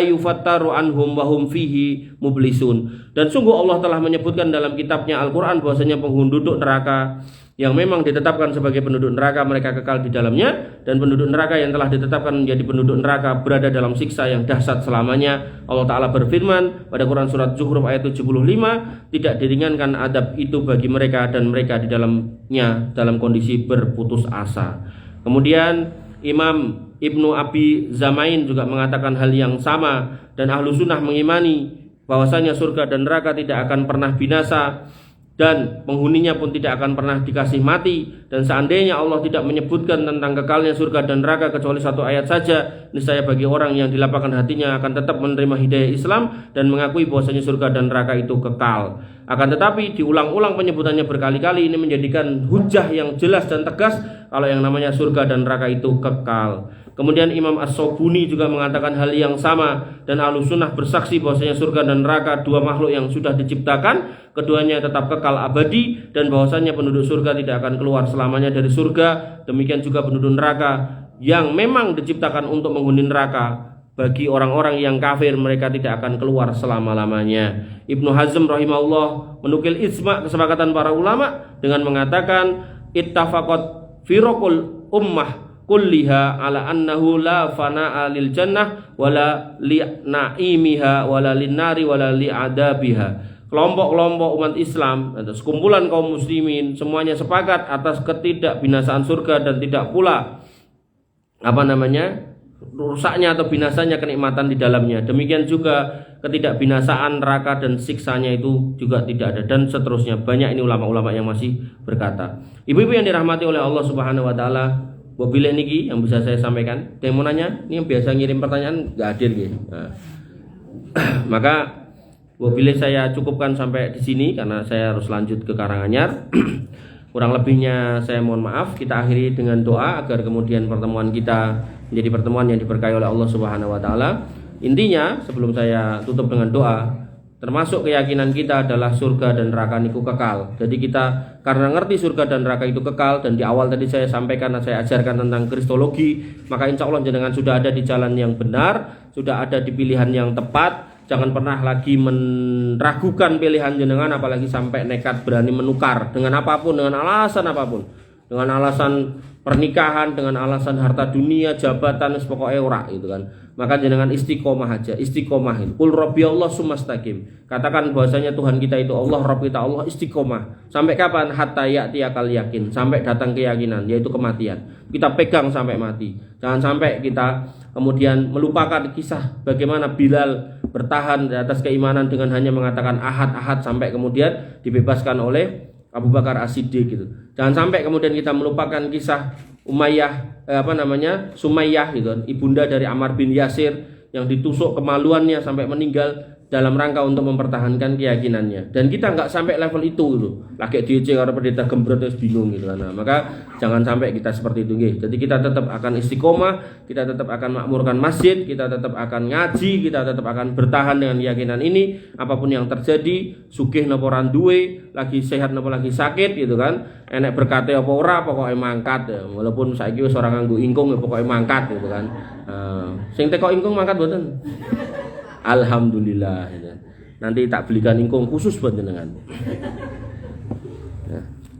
yufattaru anhum wa hum fihi mublisun. Dan sungguh Allah telah menyebutkan dalam kitabnya Al-Qur'an bahwasanya penduduk neraka yang memang ditetapkan sebagai penduduk neraka mereka kekal di dalamnya, dan penduduk neraka yang telah ditetapkan menjadi penduduk neraka berada dalam siksa yang dahsyat selamanya. Allah Ta'ala berfirman pada Quran surat Zuhruf ayat 75, tidak diringankan adab itu bagi mereka dan mereka di dalamnya dalam kondisi berputus asa. Kemudian Imam Ibnu Abi Zamain juga mengatakan hal yang sama, dan ahlu sunnah mengimani bahwasanya surga dan neraka tidak akan pernah binasa dan penghuninya pun tidak akan pernah dikasih mati. Dan seandainya Allah tidak menyebutkan tentang kekalnya surga dan neraka kecuali satu ayat saja, niscaya bagi orang yang dilapangkan hatinya akan tetap menerima hidayah Islam dan mengakui bahwasanya surga dan neraka itu kekal. Akan tetapi diulang-ulang penyebutannya berkali-kali, ini menjadikan hujah yang jelas dan tegas kalau yang namanya surga dan neraka itu kekal. Kemudian Imam As-Sobuni juga mengatakan hal yang sama, dan Ahlus Sunnah bersaksi bahwasanya surga dan neraka dua makhluk yang sudah diciptakan, keduanya tetap kekal abadi, dan bahwasanya penduduk surga tidak akan keluar selamanya dari surga. Demikian juga penduduk neraka yang memang diciptakan untuk menghuni neraka, bagi orang-orang yang kafir, mereka tidak akan keluar selama-lamanya. Ibnu Hazm rahimahullah menukil ijma' kesepakatan para ulama dengan mengatakan ittafaqat firaqul ummah kulliha ala annahu la fana'a lil jannah wala li na'imiha wala lin nari wala li adabiha. Kelompok-kelompok umat Islam atau sekumpulan kaum muslimin semuanya sepakat atas ketidakbinasaan surga dan tidak pula rusaknya atau binasanya kenikmatan di dalamnya. Demikian juga ketidakbinasaan neraka dan siksanya itu juga tidak ada, dan seterusnya. Banyak ini ulama-ulama yang masih berkata. Ibu-ibu yang dirahmati oleh Allah Subhanahu wa taala, wabillahi niki yang bisa saya sampaikan. Yang mau nanya, ini yang biasa ngirim pertanyaan enggak hadir nggih. Nah. Maka wabillahi saya cukupkan sampai di sini karena saya harus lanjut ke Karanganyar. Kurang lebihnya saya mohon maaf. Kita akhiri dengan doa agar kemudian pertemuan kita menjadi pertemuan yang diberkahi oleh Allah Subhanahu wa taala. Intinya sebelum saya tutup dengan doa, termasuk keyakinan kita adalah surga dan neraka itu kekal. Jadi kita karena ngerti surga dan neraka itu kekal, dan di awal tadi saya sampaikan dan saya ajarkan tentang kristologi, maka insya Allah jenengan sudah ada di jalan yang benar, sudah ada di pilihan yang tepat. Jangan pernah lagi meragukan pilihan jenengan, apalagi sampai nekat berani menukar dengan apapun, dengan alasan apapun, dengan alasan pernikahan, dengan alasan harta dunia, jabatan, pokoknya ora gitu kan. Maka jenengan istiqomah aja, istiqomah itu. Qul rabbi Allah sumastaqim. Katakan bahwasanya Tuhan kita itu Allah, Rabb kita Allah, istiqomah. Sampai kapan? Hatta ya'tiyakal yakin, sampai datang keyakinan, yaitu kematian. Kita pegang sampai mati. Jangan sampai kita kemudian melupakan kisah bagaimana Bilal bertahan di atas keimanan dengan hanya mengatakan ahad sampai kemudian dibebaskan oleh Abu Bakar As-Siddiq gitu. Jangan sampai kemudian kita melupakan kisah Sumayyah gitu kan, ibunda dari Ammar bin Yasir yang ditusuk kemaluannya sampai meninggal dalam rangka untuk mempertahankan keyakinannya. Dan kita nggak sampai level itu gitu. Lagi diece karo pendeta gembrot terus bingung gitu kan. Nah, maka jangan sampai kita seperti itu nggih. Jadi kita tetap akan istiqomah, kita tetap akan makmurkan masjid, kita tetap akan ngaji, kita tetap akan bertahan dengan keyakinan ini apapun yang terjadi, sugih napa ora duwe, lagi sehat napa lagi sakit gitu kan. Enek berkate apa ora pokoke mangkat ya. Walaupun saiki wis ora nganggo ingkung ya pokoke mangkat gitu kan. Sing teko ingkung mangkat mboten? Alhamdulillah. Nanti tak belikan ingkung khusus buat jenengan.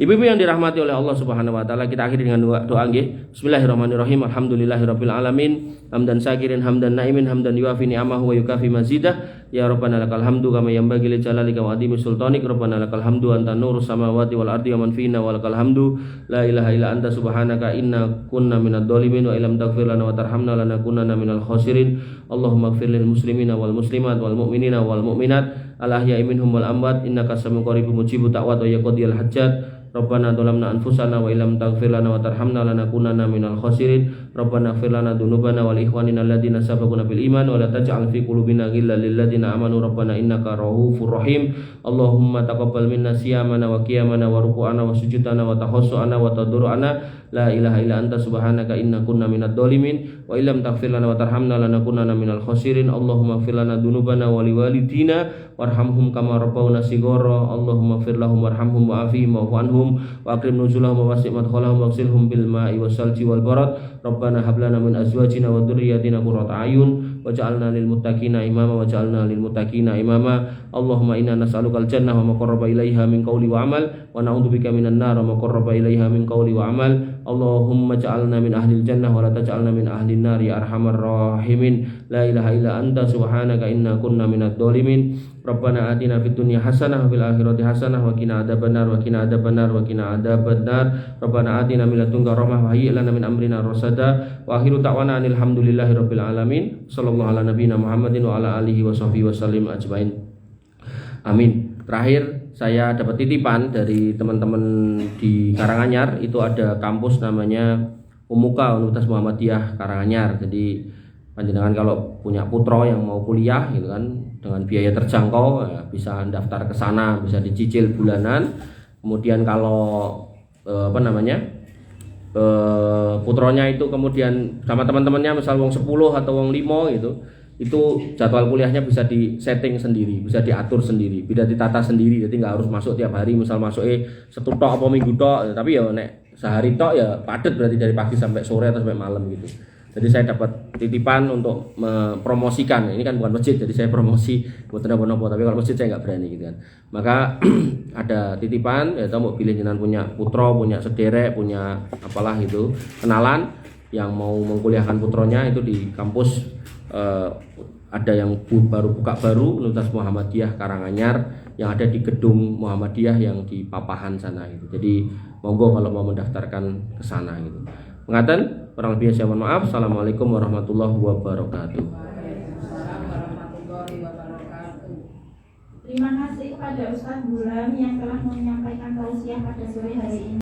Ibu-ibu yang dirahmati oleh Allah Subhanahu wa taala, kita akhiri dengan doa nggih. Bismillahirrahmanirrahim. Alhamdulillahirabbil alamin. Hamdan syakirin, hamdan naimin, hamdan yuafi ni'amahu wa yukafi mazidah. Ya Rabbana lakal hamdu kama yanbaghi li jalalika wa adimi sultanik. Rabbana lakal hamdu anta nurus samawati wal ardi wa man fina wa lakal hamdu. La ilaha illa anta subhanaka inna kunna minadh dhalimin wa illam taghfir lana wa tarhamna lanakunanna minal khasirin. Allahumma ighfir lil muslimina wal muslimat wal mu'minina wal mu'minat al ahya'i minhum wal amwat innaka sami'un qaribun mujibut da'wat wa yaqdiyal hajat. Rabbana dzalamna anfusana wa illam taghfir lana wa tarhamna lanakunanna minal khasirin. Rabbana ighfir lana dzunubana wal ikhwanina alladziina sabaquna bil iman wa la taj'al fi qulubina ghillan lil ladzina amanu rabbana innaka ra'ufur rahim. Allahumma taqabbal minna siyamana wa qiyamana wa ruku'ana wa sujudana wa tahassu'ana wa tadarru'ana. La ilaha illa anta subhanaka inna kunna minadh dhalimin wa illam taghfir lana wa tarhamna lanakunanna minal khasirin. Allahumma ighfir lana dzunubana wa liwalidina warhamhum kama rabbawna shighara. Allahumma ighfir lahum warhamhum wa'afihim wa'fu anhum wa akrim nuzulahum wa wasi' madkhalahum waghsilhum bil ma'i wassalji wal barad. Rabbana hab lana min azwajina wa dhurriyyatina qurrata a'yun waj'alna lil muttaqina imama waj'alna lil muttaqina imama. Allahumma inna nas'alukal jannah wa ma qarraba ilaiha min qawli wa amal wa na'udzubika minan nar wa ma qarraba ilaiha min qawli wa amal. Allahumma ja'alna min ahlil jannah wa la taj'alna min ahlin nar ya arhamar rahimin. La ilaha illa anta subhanaka inna kunna minadh dhalimin. Rabbana atina fid dunya hasanah wa fil akhirati hasanah wa qina adzabannar wa qina adzabannar wa qina adzabannar. Rabbana atina min ladunka rahmah wa hayyi' lana min amrina rasada. Wa akhiru ta'wana alhamdulillahi rabbil alamin. Sallallahu ala nabiyyina Muhammadin wa ala alihi wa sahbihi wasallim ajmain. Amin. Terakhir saya dapat titipan dari teman-teman di Karanganyar, itu ada kampus namanya Umuka Universitas Muhammadiyah Karanganyar. Jadi panjenengan kalau punya putra yang mau kuliah gitu kan dengan biaya terjangkau ya, bisa daftar ke sana, bisa dicicil bulanan. Kemudian kalau putronya itu kemudian sama teman-temannya misal wong 10 atau wong 5 gitu, itu jadwal kuliahnya bisa di setting sendiri, bisa diatur sendiri, bisa ditata sendiri. Jadi nggak harus masuk tiap hari, misal masuknya setu tok apa minggu tok, tapi ya nek sehari tok ya padet berarti dari pagi sampai sore atau sampai malam gitu. Jadi saya dapat titipan untuk mempromosikan. Ini kan bukan masjid, jadi saya promosi buat nopo-nopo. Tapi kalau masjid saya nggak berani gitu kan. Maka ada titipan, yaitu mau pilih jenengan punya putra, punya sederek, punya apalah itu kenalan yang mau mengkuliahkan putronya itu di kampus ada yang baru Universitas Muhammadiyah Karanganyar yang ada di gedung Muhammadiyah yang di Papahan sana gitu. Jadi monggo kalau mau mendaftarkan ke sana gitu. Pengaten, kurang lebihnya saya mohon maaf. Assalamualaikum warahmatullahi wabarakatuh. Terima kasih kepada Ustadz Bulan yang telah menyampaikan tausiah pada sore hari ini.